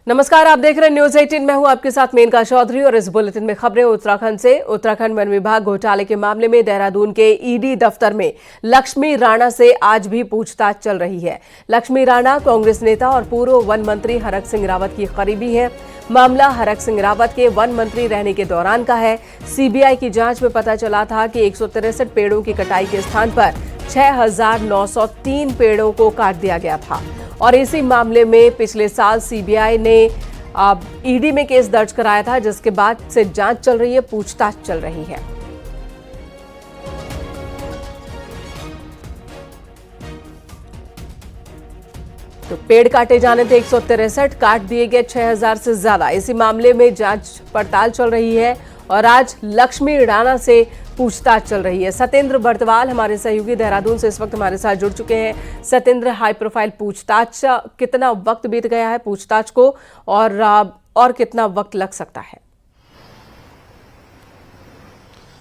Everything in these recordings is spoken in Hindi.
नमस्कार, आप देख रहे हैं न्यूज 18। मैं हूं आपके साथ मेनका चौधरी और इस बुलेटिन में खबरें उत्तराखंड से। उत्तराखंड वन विभाग घोटाले के मामले में देहरादून के ईडी दफ्तर में लक्ष्मी राणा से आज भी पूछताछ चल रही है। लक्ष्मी राणा कांग्रेस नेता और पूर्व वन मंत्री हरक सिंह रावत की करीबी है। मामला हरक सिंह रावत के वन मंत्री रहने के दौरान का है। सीबीआई की जांच में पता चला था कि 163 पेड़ों की कटाई के स्थान पर 6,903 पेड़ों को काट दिया गया था और इसी मामले में पिछले साल सीबीआई ने ईडी में केस दर्ज कराया था, जिसके बाद से जांच चल रही है, पूछताछ चल रही है। तो पेड़ काटे जाने थे 163, काट दिए गए 6,000 से ज्यादा। इसी मामले में जांच पड़ताल चल रही है और आज लक्ष्मी राणा से पूछताछ चल रही है। सत्येंद्र बर्तवाल हमारे सहयोगी देहरादून से इस वक्त हमारे साथ जुड़ चुके हैं। सत्येंद्र, हाई प्रोफाइल पूछताछ, कितना वक्त बीत गया है पूछताछ को और कितना वक्त लग सकता है?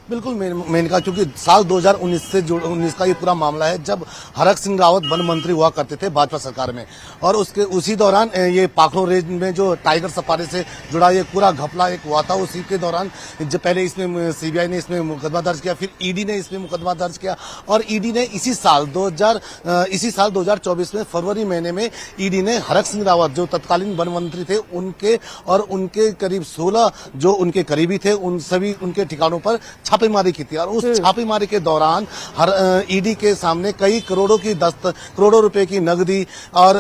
बिल्कुल मेनका, क्योंकि साल 2019 से 19 का ये पूरा मामला है, जब हरक सिंह रावत वन मंत्री हुआ करते थे भाजपा सरकार में, और उसी दौरान ये पाखरो रेंज में जो टाइगर सफारी से जुड़ा ये पूरा घपला एक हुआ था। उसी के दौरान जब पहले इसमें सीबीआई ने इसमें मुकदमा दर्ज किया, फिर ईडी ने इसमें मुकदमा दर्ज किया और ईडी ने इसी साल 2024 में फरवरी महीने में ईडी ने हरक सिंह रावत जो तत्कालीन वन मंत्री थे उनके करीब 16 जो उनके करीबी थे उन सभी उनके ठिकानों पर छापेमारी की थी। और उस छापेमारी के दौरान ईडी के सामने कई करोड़ों रुपए की नकदी और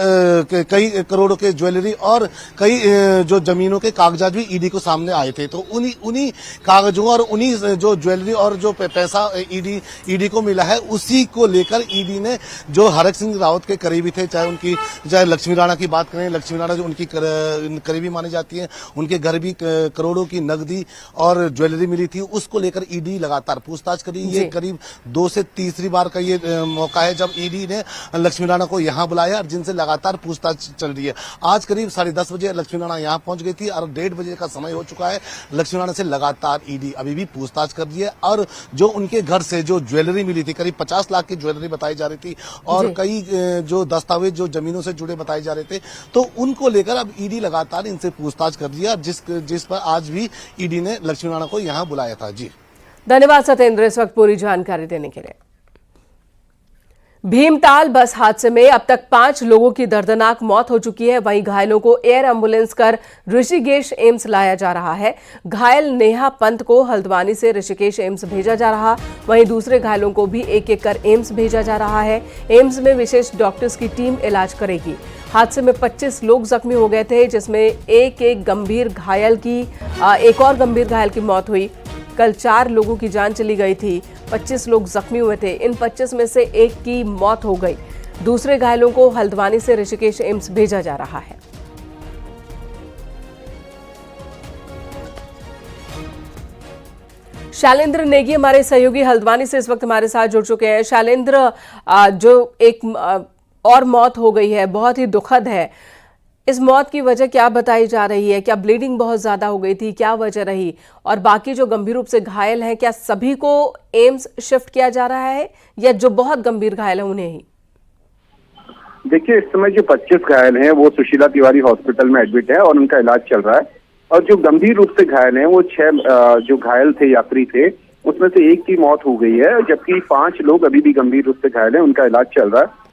कई करोड़ों के ज्वेलरी और कई जो जमीनों के कागजात भी ईडी को सामने आए थे। तो उन्हीं कागजों और उन्हीं जो ज्वेलरी और जो पैसा ईडी को मिला है, उसी को लेकर ईडी ने जो हरक सिंह रावत के करीबी थे, चाहे लक्ष्मी राणा की बात करें, लक्ष्मी राणा जो उनकी करीबी मानी जाती है, उनके घर भी करोड़ों की नकदी और ज्वेलरी मिली थी, उसको लेकर ईडी लगातार पूछताछ करी। ये करीब 2 से तीसरी बार का ये मौका है जब ईडी ने लक्ष्मी राणा को यहां बुलाया और जिनसे लगातार पूछताछ चल रही है। आज करीब 10:30 बजे लक्ष्मी राणा यहां पहुंच गई थी और 1:30 बजे का समय हो चुका है। लक्ष्मी राणा से लगातार ईडी अभी भी पूछताछ कर रही है और जो उनके घर से जो ज्वेलरी मिली थी, करीब 50 लाख की ज्वेलरी बताई जा रही थी और कई जो दस्तावेज जो जमीनों से जुड़े बताए जा रहे थे, तो उनको लेकर अब ईडी लगातार इनसे पूछताछ कर रही है, जिस पर आज भी ईडी ने लक्ष्मी राणा को यहां बुलाया था। जी धन्यवाद सत्येंद्र, इस वक्त पूरी जानकारी देने के लिए। भीमताल बस हादसे में अब तक 5 लोगों की दर्दनाक मौत हो चुकी है। वहीं घायलों को एयर एम्बुलेंस कर ऋषिकेश एम्स लाया जा रहा है। घायल नेहा पंत को हल्द्वानी से ऋषिकेश एम्स भेजा जा रहा, वहीं दूसरे घायलों को भी एक एक कर एम्स भेजा जा रहा है। एम्स में विशेष डॉक्टर्स की टीम इलाज करेगी। हादसे में 25 लोग जख्मी हो गए थे, जिसमें एक और गंभीर घायल की मौत हुई। कल 4 लोगों की जान चली गई थी, 25 लोग जख्मी हुए थे। इन 25 में से एक की मौत हो गई। दूसरे घायलों को हल्द्वानी से ऋषिकेश एम्स भेजा जा रहा है। शैलेंद्र नेगी हमारे सहयोगी हल्द्वानी से इस वक्त हमारे साथ जुड़ चुके हैं। शैलेंद्र, जो एक और मौत हो गई है, बहुत ही दुखद है। इस मौत की वजह क्या बताई जा रही है? क्या ब्लीडिंग बहुत ज्यादा हो गई थी? क्या वजह रही? और बाकी जो गंभीर रूप से घायल हैं, क्या सभी को एम्स शिफ्ट किया जा रहा है या जो बहुत गंभीर घायल है उन्हें ही? देखिए, इस समय जो 25 घायल हैं वो सुशीला तिवारी हॉस्पिटल में एडमिट है और उनका इलाज चल रहा है। और जो गंभीर रूप से घायल हैं वो 6 जो घायल थे, यात्री थे, उसमें से एक की मौत हो गई है, जबकि 5 लोग अभी भी गंभीर रूप से घायल हैं, उनका इलाज चल रहा है।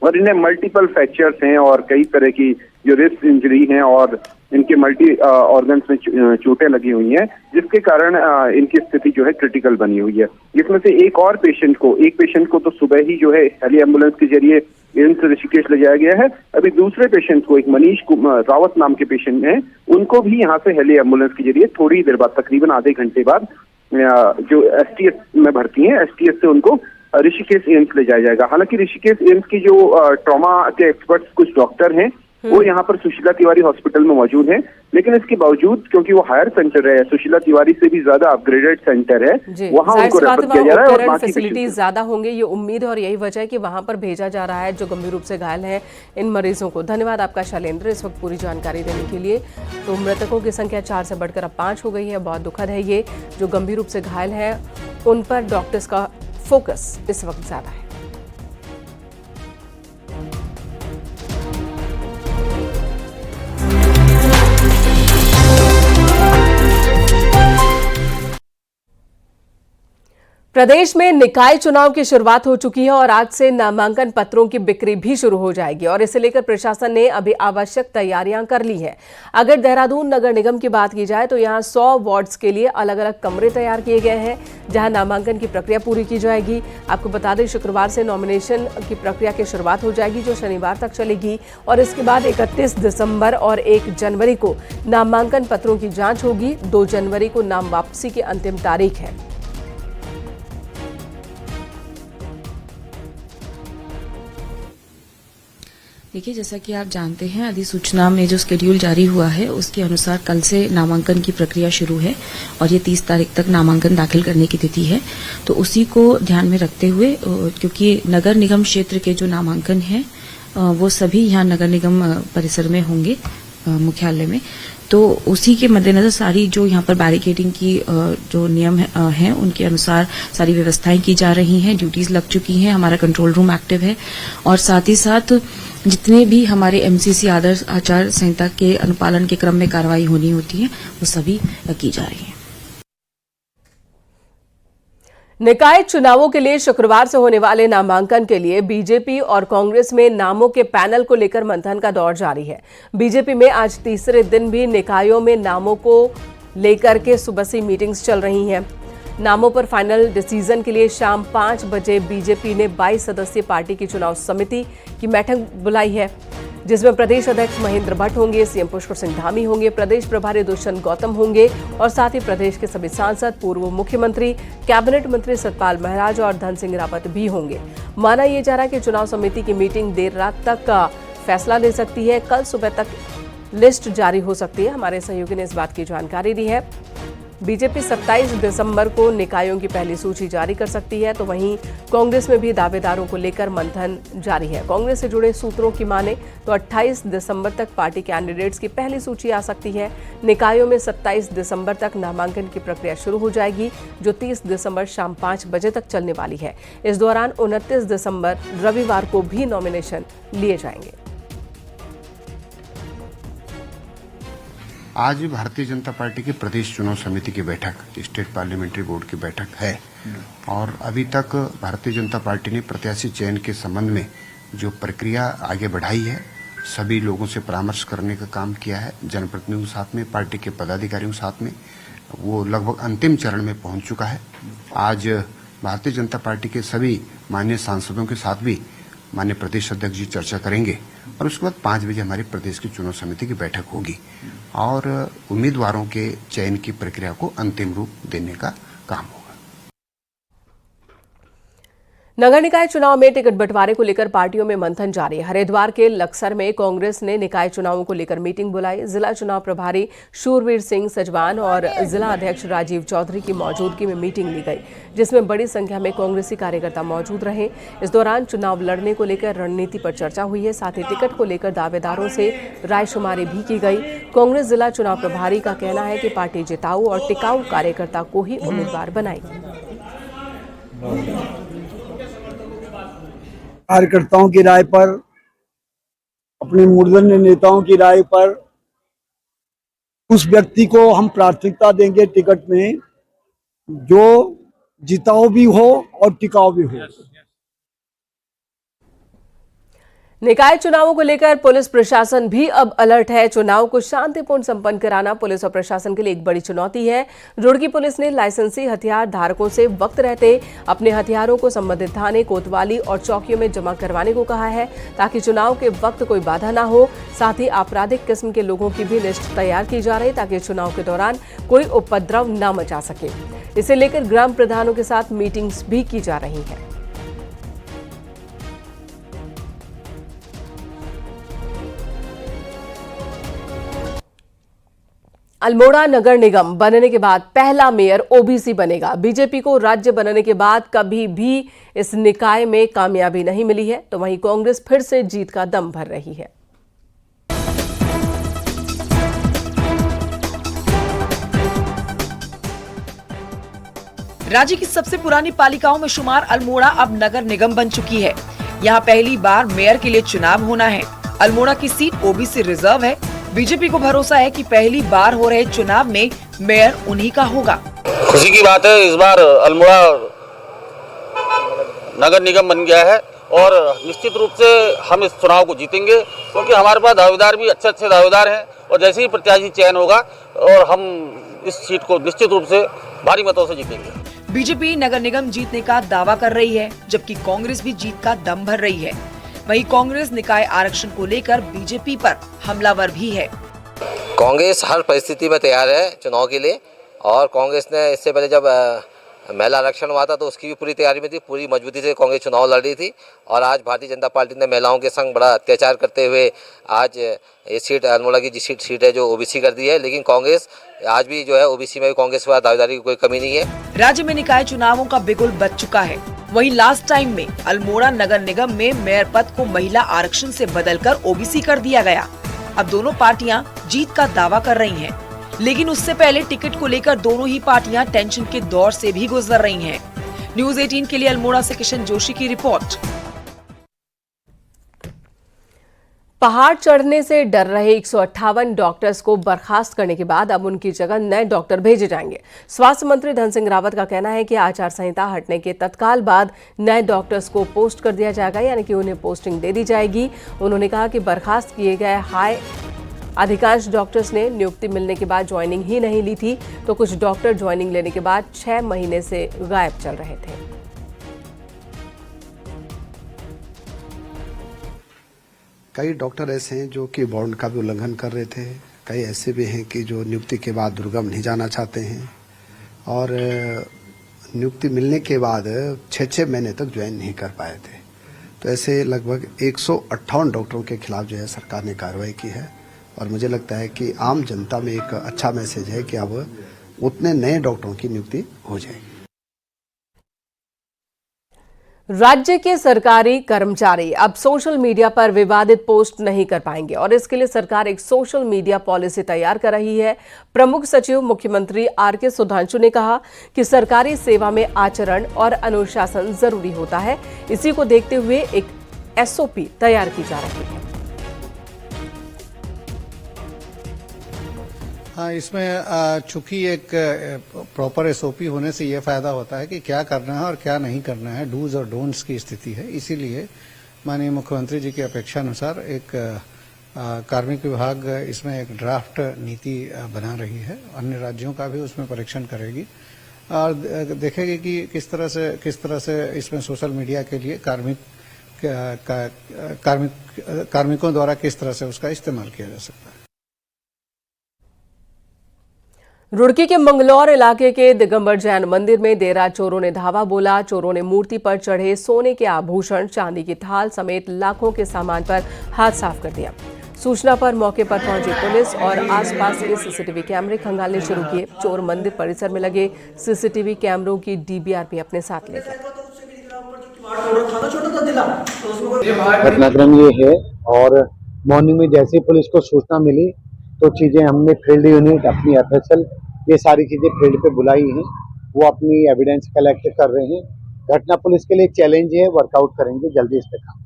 और इन्हें मल्टीपल फ्रैक्चर्स हैं और कई तरह की जो रिस्ट इंजरी हैं और इनके मल्टी ऑर्गन्स में चोटें लगी हुई हैं, जिसके कारण इनकी स्थिति जो है क्रिटिकल बनी हुई है। जिसमें से एक पेशेंट को तो सुबह ही जो है हेली एम्बुलेंस के जरिए एम्स ऋषिकेश ले जाया गया है। अभी दूसरे पेशेंट को, एक मनीष रावत नाम के पेशेंट हैं, उनको भी यहाँ से हेली एम्बुलेंस के जरिए थोड़ी देर बाद, तकरीबन आधे घंटे बाद, जो STS में भर्ती है, STS से उनको ऋषिकेश एम्स ले जाया जाएगा। हालांकि ऋषिकेश एम्स की जो ट्रॉमा के एक्सपर्ट्स कुछ डॉक्टर हैं वो यहाँ पर सुशीला तिवारी हॉस्पिटल में मौजूद हैं, लेकिन इसके बावजूद क्योंकि वो हायर सेंटर है, सुशीला तिवारी से भी ज्यादा अपग्रेडेड सेंटर है, वहाँ उनको रेफर किया जा रहा है और बाकी फैसिलिटीज ज्यादा होंगे, ये उम्मीद है और यही वजह है कि वहां पर भेजा जा रहा है जो गंभीर रूप से घायल है इन मरीजों को। धन्यवाद आपका शैलेंद्र, इस वक्त पूरी जानकारी देने के लिए। तो मृतकों की संख्या 4 से बढ़कर अब 5 हो गई है। बहुत दुखद है ये, जो गंभीर रूप से घायल है उन पर डॉक्टर्स का फोकस इस वक्त ज्यादा है। प्रदेश में निकाय चुनाव की शुरुआत हो चुकी है और आज से नामांकन पत्रों की बिक्री भी शुरू हो जाएगी और इसे लेकर प्रशासन ने अभी आवश्यक तैयारियां कर ली है। अगर देहरादून नगर निगम की बात की जाए तो यहां 100 वार्ड्स के लिए अलग अलग कमरे तैयार किए गए हैं जहां नामांकन की प्रक्रिया पूरी की जाएगी। आपको बता दें शुक्रवार से नॉमिनेशन की प्रक्रिया की शुरुआत हो जाएगी जो शनिवार तक चलेगी और इसके बाद 31 दिसंबर और 1 जनवरी को नामांकन पत्रों की जांच होगी। 2 जनवरी को नाम वापसी की अंतिम तारीख है। देखिए, जैसा कि आप जानते हैं अधिसूचना में जो शेड्यूल जारी हुआ है उसके अनुसार कल से नामांकन की प्रक्रिया शुरू है और ये 30 तारीख तक नामांकन दाखिल करने की तिथि है। तो उसी को ध्यान में रखते हुए क्योंकि नगर निगम क्षेत्र के जो नामांकन हैं वो सभी यहाँ नगर निगम परिसर में होंगे मुख्यालय में, तो उसी के मद्देनजर सारी जो यहाँ पर बैरिकेडिंग की जो नियम हैं उनके अनुसार सारी व्यवस्थाएं की जा रही हैं। ड्यूटीज लग चुकी हैं, हमारा कंट्रोल रूम एक्टिव है और साथ ही साथ जितने भी हमारे एमसीसी आदर्श आचार संहिता के अनुपालन के क्रम में कार्रवाई होनी होती है वो सभी की जा रही है। निकाय चुनावों के लिए शुक्रवार से होने वाले नामांकन के लिए बीजेपी और कांग्रेस में नामों के पैनल को लेकर मंथन का दौर जारी है। बीजेपी में आज तीसरे दिन भी निकायों में नामों को लेकर के सुबह से मीटिंग्स चल रही हैं। नामों पर फाइनल डिसीजन के लिए शाम 5 बजे बीजेपी ने 22 सदस्यीय पार्टी की चुनाव समिति की बैठक बुलाई है जिसमें प्रदेश अध्यक्ष महेंद्र भट्ट होंगे, सीएम पुष्कर सिंह धामी होंगे, प्रदेश प्रभारी दुष्यंत गौतम होंगे और साथ ही प्रदेश के सभी सांसद, पूर्व मुख्यमंत्री, कैबिनेट मंत्री सतपाल महाराज और धन सिंह रावत भी होंगे। माना यह जा रहा है कि चुनाव समिति की मीटिंग देर रात तक का फैसला ले सकती है। कल सुबह तक लिस्ट जारी हो सकती है। हमारे सहयोगी ने इस बात की जानकारी दी है। बीजेपी 27 दिसंबर को निकायों की पहली सूची जारी कर सकती है, तो वहीं कांग्रेस में भी दावेदारों को लेकर मंथन जारी है। कांग्रेस से जुड़े सूत्रों की माने तो 28 दिसंबर तक पार्टी कैंडिडेट्स की पहली सूची आ सकती है। निकायों में 27 दिसंबर तक नामांकन की प्रक्रिया शुरू हो जाएगी जो 30 दिसंबर शाम 5 बजे तक चलने वाली है। इस दौरान 29 दिसंबर रविवार को भी नॉमिनेशन लिए जाएंगे। आज भारतीय जनता पार्टी की प्रदेश चुनाव समिति की बैठक, स्टेट पार्लियामेंट्री बोर्ड की बैठक है और अभी तक भारतीय जनता पार्टी ने प्रत्याशी चयन के संबंध में जो प्रक्रिया आगे बढ़ाई है, सभी लोगों से परामर्श करने का काम किया है। जनप्रतिनिधियों के साथ में, पार्टी के पदाधिकारियों के साथ में वो लगभग अंतिम चरण में पहुंच चुका है। आज भारतीय जनता पार्टी के सभी माननीय सांसदों के साथ भी माननीय प्रदेश अध्यक्ष जी चर्चा करेंगे और उसके बाद 5 बजे हमारी प्रदेश की चुनाव समिति की बैठक होगी और उम्मीदवारों के चयन की प्रक्रिया को अंतिम रूप देने का काम होगा। नगर निकाय चुनाव में टिकट बंटवारे को लेकर पार्टियों में मंथन जारी है। हरिद्वार के लक्सर में कांग्रेस ने निकाय चुनावों को लेकर मीटिंग बुलाई। जिला चुनाव प्रभारी शूरवीर सिंह सजवान और जिला अध्यक्ष राजीव चौधरी की मौजूदगी में मीटिंग ली गई जिसमें बड़ी संख्या में कांग्रेसी कार्यकर्ता मौजूद रहे। इस दौरान चुनाव लड़ने को लेकर रणनीति पर चर्चा हुई है। साथ ही टिकट को लेकर दावेदारों से रायशुमारी भी की गई। कांग्रेस जिला चुनाव प्रभारी का कहना है कि पार्टी जिताऊ और टिकाऊ कार्यकर्ता को ही उम्मीदवार बनाएगी। कार्यकर्ताओं की राय पर, अपने मूर्धन्य नेताओं की राय पर उस व्यक्ति को हम प्राथमिकता देंगे टिकट में जो जिताऊ भी हो और टिकाऊ भी हो। निकाय चुनावों को लेकर पुलिस प्रशासन भी अब अलर्ट है। चुनाव को शांतिपूर्ण संपन्न कराना पुलिस और प्रशासन के लिए एक बड़ी चुनौती है। रुड़की पुलिस ने लाइसेंसी हथियार धारकों से वक्त रहते अपने हथियारों को संबंधित थाने, कोतवाली और चौकियों में जमा करवाने को कहा है ताकि चुनाव के वक्त कोई बाधा ना हो। साथ ही आपराधिक किस्म के लोगों की भी लिस्ट तैयार की जा रही ताकि चुनाव के दौरान कोई उपद्रव न मचा सके। इसे लेकर ग्राम प्रधानों के साथ मीटिंग्स भी की जा रही है। अल्मोड़ा नगर निगम बनने के बाद पहला मेयर ओबीसी बनेगा। बीजेपी को राज्य बनने के बाद कभी भी इस निकाय में कामयाबी नहीं मिली है, तो वहीं कांग्रेस फिर से जीत का दम भर रही है। राज्य की सबसे पुरानी पालिकाओं में शुमार अल्मोड़ा अब नगर निगम बन चुकी है। यहाँ पहली बार मेयर के लिए चुनाव होना है। अल्मोड़ा की सीट ओबीसी रिजर्व है। बीजेपी को भरोसा है कि पहली बार हो रहे चुनाव में मेयर उन्हीं का होगा। खुशी की बात है, इस बार अल्मोड़ा नगर निगम बन गया है और निश्चित रूप से हम इस चुनाव को जीतेंगे, क्योंकि हमारे पास दावेदार भी अच्छे दावेदार हैं और जैसे ही प्रत्याशी चयन होगा और हम इस सीट को निश्चित रूप से भारी मतों से जीतेंगे। बीजेपी नगर निगम जीतने का दावा कर रही है, जबकि कांग्रेस भी जीत का दम भर रही है। वहीं कांग्रेस निकाय आरक्षण को लेकर बीजेपी पर हमलावर भी है। कांग्रेस हर परिस्थिति में तैयार है चुनाव के लिए, और कांग्रेस ने इससे पहले जब महिला आरक्षण हुआ था तो उसकी भी पूरी तैयारी में थी, पूरी मजबूती से कांग्रेस चुनाव लड़ रही थी। और आज भारतीय जनता पार्टी ने महिलाओं के संग बड़ा अत्याचार करते हुए आज ये सीट अल्मोड़ा की सीट है जो ओबीसी कर दी है, लेकिन कांग्रेस आज भी जो है ओबीसी में भी कांग्रेस के दावेदारी की कोई कमी नहीं है। राज्य में निकाय चुनावों का बिगुल बज चुका है। वहीं लास्ट टाइम में अल्मोड़ा नगर निगम में मेयर पद को महिला आरक्षण से बदलकर ओबीसी कर दिया गया। अब दोनों पार्टियां जीत का दावा कर रही हैं, लेकिन उससे पहले टिकट को लेकर दोनों ही पार्टियां टेंशन के दौर से भी गुजर रही हैं। न्यूज़ 18 के लिए अल्मोड़ा से किशन जोशी की रिपोर्ट। पहाड़ चढ़ने से डर रहे 158 डॉक्टर्स को बर्खास्त करने के बाद अब उनकी जगह नए डॉक्टर भेजे जाएंगे। स्वास्थ्य मंत्री धन सिंह रावत का कहना है कि आचार संहिता हटने के तत्काल बाद नए डॉक्टर्स को पोस्ट कर दिया जाएगा, यानी कि उन्हें पोस्टिंग दे दी जाएगी। उन्होंने कहा कि बर्खास्त किए गए अधिकांश डॉक्टर्स ने नियुक्ति मिलने के बाद ज्वाइनिंग ही नहीं ली थी, तो कुछ डॉक्टर ज्वाइनिंग लेने के बाद 6 महीने से गायब चल रहे थे। कई डॉक्टर ऐसे हैं जो कि बॉन्ड का भी उल्लंघन कर रहे थे, कई ऐसे भी हैं कि जो नियुक्ति के बाद दुर्गम नहीं जाना चाहते हैं, और नियुक्ति मिलने के बाद 6-6 महीने तक ज्वाइन नहीं कर पाए थे। तो ऐसे लगभग 158 डॉक्टरों के खिलाफ जो है सरकार ने कार्रवाई की है, और मुझे लगता है कि आम जनता में एक अच्छा मैसेज है कि अब उतने नए डॉक्टरों की नियुक्ति हो जाएगी। राज्य के सरकारी कर्मचारी अब सोशल मीडिया पर विवादित पोस्ट नहीं कर पाएंगे, और इसके लिए सरकार एक सोशल मीडिया पॉलिसी तैयार कर रही है। प्रमुख सचिव मुख्यमंत्री आर.के. सुधांशु ने कहा कि सरकारी सेवा में आचरण और अनुशासन जरूरी होता है। इसी को देखते हुए एक एसओपी तैयार की जा रही है। हाँ, इसमें चूंकि एक प्रॉपर एसओपी होने से ये फायदा होता है कि क्या करना है और क्या नहीं करना है, डूज और डोंट्स की स्थिति है। इसीलिए माननीय मुख्यमंत्री जी की अपेक्षा अनुसार एक कार्मिक विभाग इसमें एक ड्राफ्ट नीति बना रही है, अन्य राज्यों का भी उसमें परीक्षण करेगी और देखेगी कि किस तरह से इसमें सोशल मीडिया के लिए कार्मिकों द्वारा किस तरह से उसका इस्तेमाल किया जा सकता है। रुड़की के मंगलौर इलाके के दिगंबर जैन मंदिर में देर रात चोरों ने धावा बोला। चोरों ने मूर्ति पर चढ़े सोने के आभूषण, चांदी की थाल समेत लाखों के सामान पर हाथ साफ कर दिया। सूचना पर मौके पर पहुंची पुलिस और आसपास के सीसीटीवी कैमरे खंगालने शुरू किए। चोर मंदिर परिसर में लगे सीसीटीवी कैमरों की डीवीआर भी अपने साथ ले गए। घटनाक्रम ये है, और मॉर्निंग में जैसे पुलिस को सूचना मिली तो चीजें हमने फील्ड यूनिट, अपनी एफएसएल, ये सारी चीजें फील्ड पे बुलाई हैं। वो अपनी एविडेंस कलेक्ट कर रहे हैं। घटना पुलिस के लिए चैलेंज है, वर्कआउट करेंगे जल्दी इस पे काम।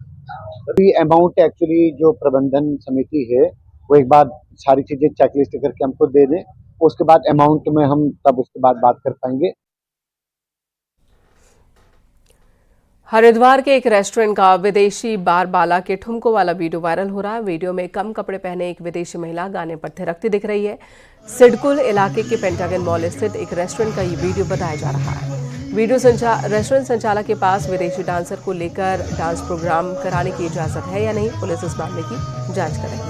अभी अमाउंट एक्चुअली जो प्रबंधन समिति है वो एक बार सारी चीजें चेकलिस्ट करके हमको दे दें, उसके बाद अमाउंट में हम तब उसके बाद बात कर पाएंगे। हरिद्वार के एक रेस्टोरेंट का विदेशी बार बाला के ठुमकों वाला वीडियो वायरल हो रहा है। वीडियो में कम कपड़े पहने एक विदेशी महिला गाने पर थिरकती दिख रही है। सिडकुल इलाके के पेंटागन मॉल स्थित एक रेस्टोरेंट का ये वीडियो बताया जा रहा है। रेस्टोरेंट संचालक के पास विदेशी डांसर को लेकर डांस प्रोग्राम कराने की इजाजत है या नहीं, पुलिस इस मामले की जांच कर रही है।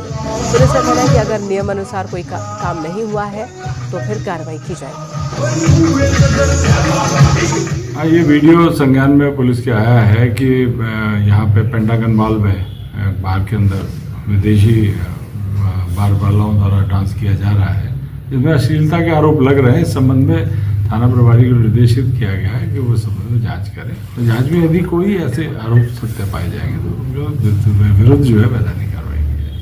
पुलिस का कहना है कि अगर नियम अनुसार कोई काम नहीं हुआ है तो फिर कार्रवाई की जाएगी। ये वीडियो संज्ञान में पुलिस के आया है कि यहाँ पे पेंटागन मॉल में बार के अंदर विदेशी बार बालाओं द्वारा डांस किया जा रहा है, जिसमें अश्लीलता के आरोप लग रहे हैं। इस संबंध में थाना प्रभारी को निर्देशित किया गया है कि वो संबंध में जांच करें। तो जांच में यदि कोई ऐसे आरोप सत्य पाए जाएंगे तो उनके विरुद्ध जो है वैधानिक कार्रवाई की जाएगी।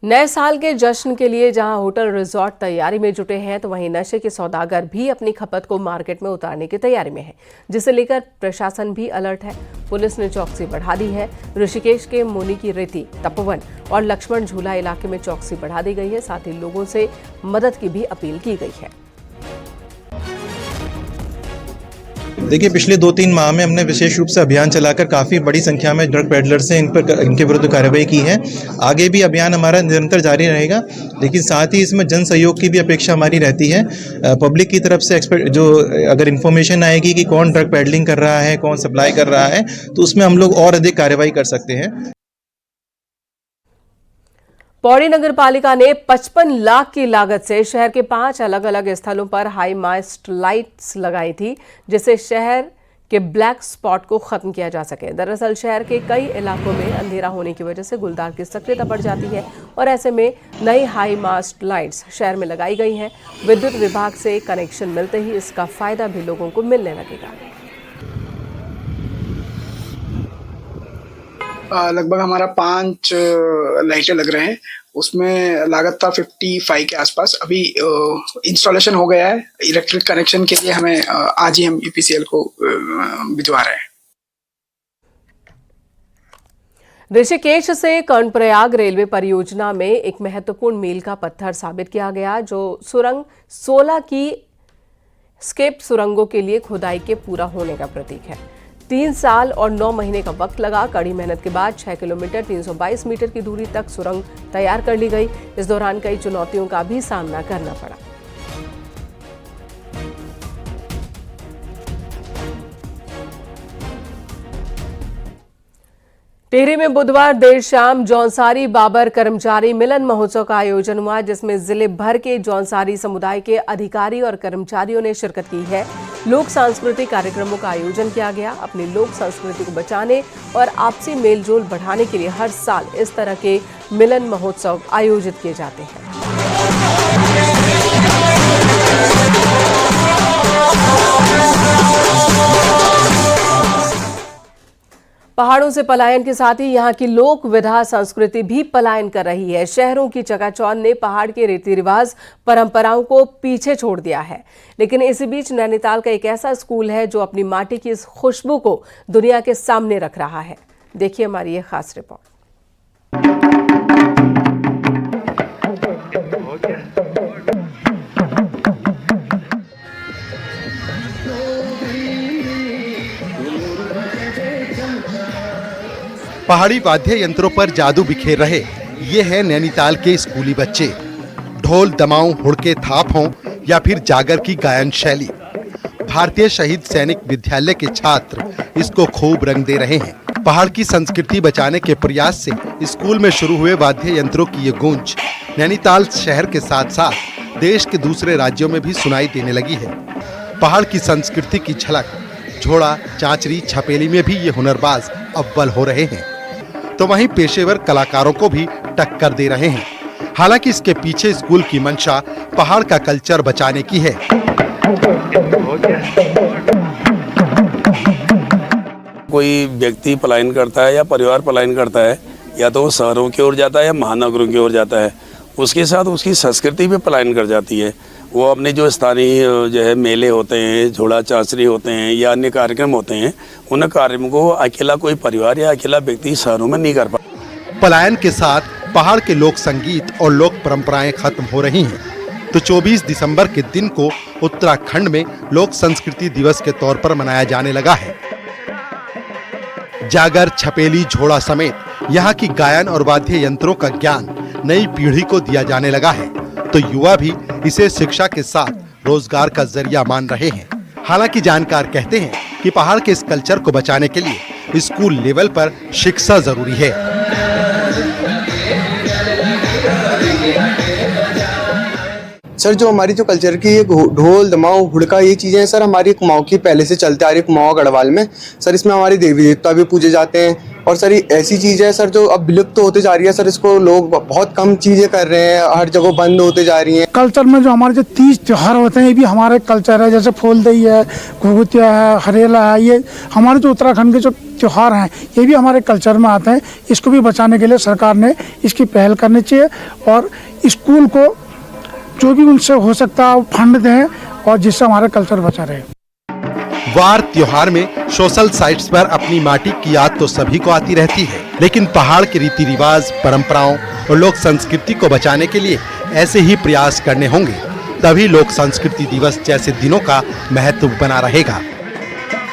नए साल के जश्न के लिए जहां होटल रिजॉर्ट तैयारी में जुटे हैं, तो वहीं नशे के सौदागर भी अपनी खपत को मार्केट में उतारने की तैयारी में है, जिसे लेकर प्रशासन भी अलर्ट है। पुलिस ने चौकसी बढ़ा दी है। ऋषिकेश के मुनि की रेती, तपोवन और लक्ष्मण झूला इलाके में चौकसी बढ़ा दी गई है। साथ ही लोगों से मदद की भी अपील की गई है। देखिए, पिछले 2-3 माह में हमने विशेष रूप से अभियान चलाकर काफ़ी बड़ी संख्या में ड्रग पेडलर्स से इनके विरुद्ध कार्रवाई की है। आगे भी अभियान हमारा निरंतर जारी रहेगा, लेकिन साथ ही इसमें जन सहयोग की भी अपेक्षा हमारी रहती है। पब्लिक की तरफ से जो अगर इन्फॉर्मेशन आएगी कि कौन ड्रग पेडलिंग कर रहा है, कौन सप्लाई कर रहा है, तो उसमें हम लोग और अधिक कार्रवाई कर सकते हैं। पौड़ी नगर पालिका ने 55 लाख की लागत से शहर के 5 अलग अलग स्थलों पर हाई मास्ट लाइट्स लगाई थी, जिससे शहर के ब्लैक स्पॉट को खत्म किया जा सके। दरअसल शहर के कई इलाकों में अंधेरा होने की वजह से गुलदार की सक्रियता बढ़ जाती है और ऐसे में नई हाई मास्ट लाइट्स शहर में लगाई गई हैं। विद्युत विभाग से कनेक्शन मिलते ही इसका फायदा भी लोगों को मिलने लगेगा। लगभग हमारा 5 लाइटें लग रहे हैं, उसमें लागत था 55 के आसपास। अभी इंस्टॉलेशन हो गया है। इलेक्ट्रिक कनेक्शन के लिए हमें आज ही हम यूपीसीएल को भिजवा रहे हैं। ऋषिकेश से कर्णप्रयाग रेलवे परियोजना में एक महत्वपूर्ण मील का पत्थर साबित किया गया, जो सुरंग 16 की स्केप सुरंगों के लिए खुदाई के पूरा होने का प्रतीक है। 3 साल और 9 महीने का वक्त लगा। कड़ी मेहनत के बाद 6 किलोमीटर 322 मीटर की दूरी तक सुरंग तैयार कर ली गई। इस दौरान कई चुनौतियों का भी सामना करना पड़ा। टिहरी में बुधवार देर शाम जौनसारी बाबर कर्मचारी मिलन महोत्सव का आयोजन हुआ, जिसमें जिले भर के जौनसारी समुदाय के अधिकारी और कर्मचारियों ने शिरकत की है। लोक सांस्कृतिक कार्यक्रमों का आयोजन किया गया। अपनी लोक संस्कृति को बचाने और आपसी मेलजोल बढ़ाने के लिए हर साल इस तरह के मिलन महोत्सव आयोजित किए जाते हैं। पहाड़ों से पलायन के साथ ही यहाँ की लोक विधा संस्कृति भी पलायन कर रही है। शहरों की चकाचौंध ने पहाड़ के रीति रिवाज परंपराओं को पीछे छोड़ दिया है, लेकिन इसी बीच नैनीताल का एक ऐसा स्कूल है जो अपनी माटी की इस खुशबू को दुनिया के सामने रख रहा है। देखिए हमारी ये खास रिपोर्ट। पहाड़ी वाद्य यंत्रों पर जादू बिखेर रहे ये हैं नैनीताल के स्कूली बच्चे। ढोल, दमाऊं, हुड़के, थाप हों या फिर जागर की गायन शैली, भारतीय शहीद सैनिक विद्यालय के छात्र इसको खूब रंग दे रहे हैं। पहाड़ की संस्कृति बचाने के प्रयास से स्कूल में शुरू हुए वाद्य यंत्रों की ये गूंज नैनीताल शहर के साथ साथ देश के दूसरे राज्यों में भी सुनाई देने लगी है। पहाड़ की संस्कृति की झलक झोड़ा, चांचरी, छपेली में भी ये हुनरबाज अव्वल हो रहे हैं, तो वहीं पेशेवर कलाकारों को भी टक्कर दे रहे हैं। हालांकि इसके पीछे स्कूल की मंशा पहाड़ का कल्चर बचाने की है। कोई व्यक्ति पलायन करता है या परिवार पलायन करता है, या तो वो शहरों की ओर जाता है या महानगरों की ओर जाता है, उसके साथ उसकी संस्कृति भी पलायन कर जाती है। वो अपने जो स्थानीय जो है मेले होते हैं, झोड़ा चांचरी होते हैं या अन्य कार्यक्रम होते हैं, उन कार्यक्रमों को अकेला कोई परिवार या अकेला व्यक्ति शहरों में नहीं कर पाता। पलायन के साथ पहाड़ के लोक संगीत और लोक परंपराएं खत्म हो रही हैं, तो 24 दिसंबर के दिन को उत्तराखंड में लोक संस्कृति दिवस के तौर पर मनाया जाने लगा है। जागर, छपेली, झोड़ा समेत यहाँ की गायन और वाद्य यंत्रों का ज्ञान नई पीढ़ी को दिया जाने लगा है, तो युवा भी इसे शिक्षा के साथ रोजगार का जरिया मान रहे हैं। हालांकि जानकार कहते हैं कि पहाड़ के इस कल्चर को बचाने के लिए स्कूल लेवल पर शिक्षा जरूरी है। सर, जो हमारी जो कल्चर की ढोल, दमाऊ, हुड़का, ये चीज़ें हैं सर, हमारी कुमाऊं की पहले से चलते आ रही है। कुमाऊं गढ़वाल में सर, इसमें हमारी देवी देवता भी पूजे जाते हैं, और सर ये ऐसी चीज़ है सर जो अब विलुप्त तो होते जा रही है सर। इसको लोग बहुत कम चीज़ें कर रहे हैं, हर जगह बंद होते जा रही हैं। कल्चर में जो हमारे जो 30 त्योहार होते हैं, ये भी हमारे कल्चर है। जैसे फूलदई है, घुघुतिया है, हरेला है, ये हमारे जो उत्तराखंड के जो त्योहार हैं, ये भी हमारे कल्चर में आते हैं। इसको भी बचाने के लिए सरकार ने इसकी पहल करनी चाहिए, और स्कूल को जो भी उनसे हो सकता है फंड दें, और जिससे हमारा कल्चर बचा रहे। वार त्योहार में सोशल साइट्स पर अपनी माटी की याद तो सभी को आती रहती है, लेकिन पहाड़ के रीति रिवाज, परंपराओं और लोक संस्कृति को बचाने के लिए ऐसे ही प्रयास करने होंगे, तभी लोक संस्कृति दिवस जैसे दिनों का महत्व बना रहेगा।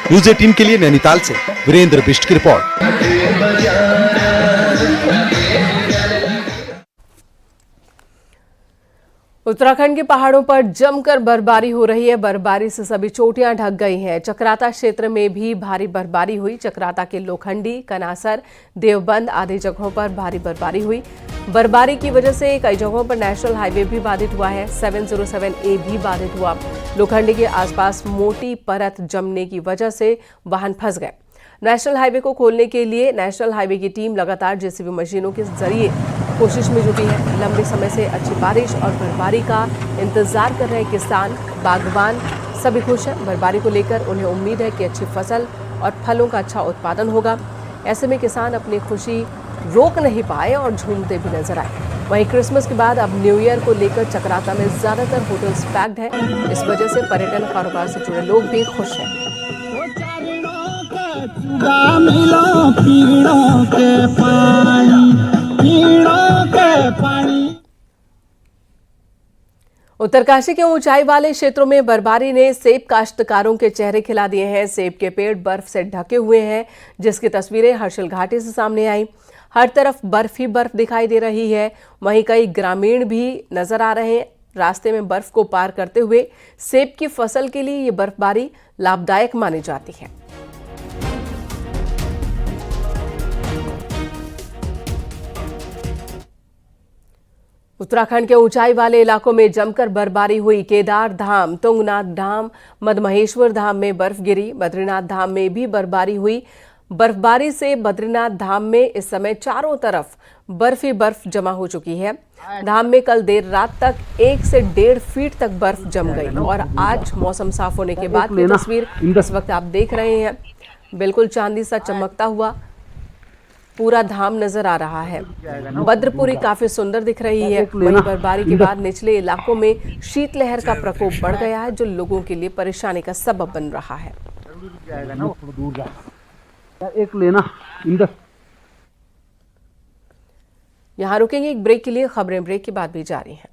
न्यूज 18 के लिए नैनीताल से वीरेंद्र बिष्ट की रिपोर्ट। उत्तराखंड के पहाड़ों पर जमकर बर्फबारी हो रही है। बर्फबारी से सभी चोटियां ढक गई हैं। चक्राता क्षेत्र में भी भारी बर्फबारी हुई। चक्राता के लोखंडी, कनासर, देवबंद आदि जगहों पर भारी बर्फबारी हुई। बर्फबारी की वजह से कई जगहों पर नेशनल हाईवे भी बाधित हुआ है। 707A भी बाधित हुआ। लोखंडी के आसपास मोटी परत जमने की वजह से वाहन फंस गए। नेशनल हाईवे को खोलने के लिए नेशनल हाईवे की टीम लगातार जेसीबी मशीनों के जरिए कोशिश में जुटी है। लंबे समय से अच्छी बारिश और बर्फबारी का इंतजार कर रहे किसान, बागवान सभी खुश हैं। बर्फबारी को लेकर उन्हें उम्मीद है कि अच्छी फसल और फलों का अच्छा उत्पादन होगा। ऐसे में किसान अपनी खुशी रोक नहीं पाए और झूमते भी नजर आए। वहीं क्रिसमस के बाद अब न्यू ईयर को लेकर चक्राता में ज्यादातर होटल्स पैक्ड हैं। इस वजह से पर्यटन कारोबार से जुड़े लोग भी खुश हैं। उत्तरकाशी के ऊंचाई वाले क्षेत्रों में बर्फबारी ने सेब काश्तकारों के चेहरे खिला दिए हैं। सेब के पेड़ बर्फ से ढके हुए हैं, जिसकी तस्वीरें हर्षिल घाटी से सामने आई। हर तरफ बर्फ ही बर्फ दिखाई दे रही है। वहीं कई ग्रामीण भी नजर आ रहे हैं। रास्ते में बर्फ को पार करते हुए सेब की फसल के लिए ये बर्फबारी लाभदायक मानी जाती है। उत्तराखंड के ऊंचाई वाले इलाकों में जमकर बर्फबारी हुई। केदार धाम, तुंगनाथ धाम, मदमहेश्वर धाम में बर्फ गिरी। बद्रीनाथ धाम में भी बर्फबारी हुई। बर्फबारी से बद्रीनाथ धाम में इस समय चारों तरफ बर्फ ही बर्फ जमा हो चुकी है। धाम में कल देर रात तक 1 से 1.5 फीट तक बर्फ जम गई और आज मौसम साफ होने के बाद की तस्वीर इस वक्त आप देख रहे हैं। बिल्कुल चांदी सा चमकता हुआ पूरा धाम नजर आ रहा है। बद्रपुरी काफी सुंदर दिख रही है। वहीं बर्फबारी के बाद निचले इलाकों में शीतलहर का प्रकोप बढ़ गया है, जो लोगों के लिए परेशानी का सबब बन रहा है। यहाँ रुकेंगे एक ब्रेक के लिए। खबरें ब्रेक के बाद भी जारी हैं।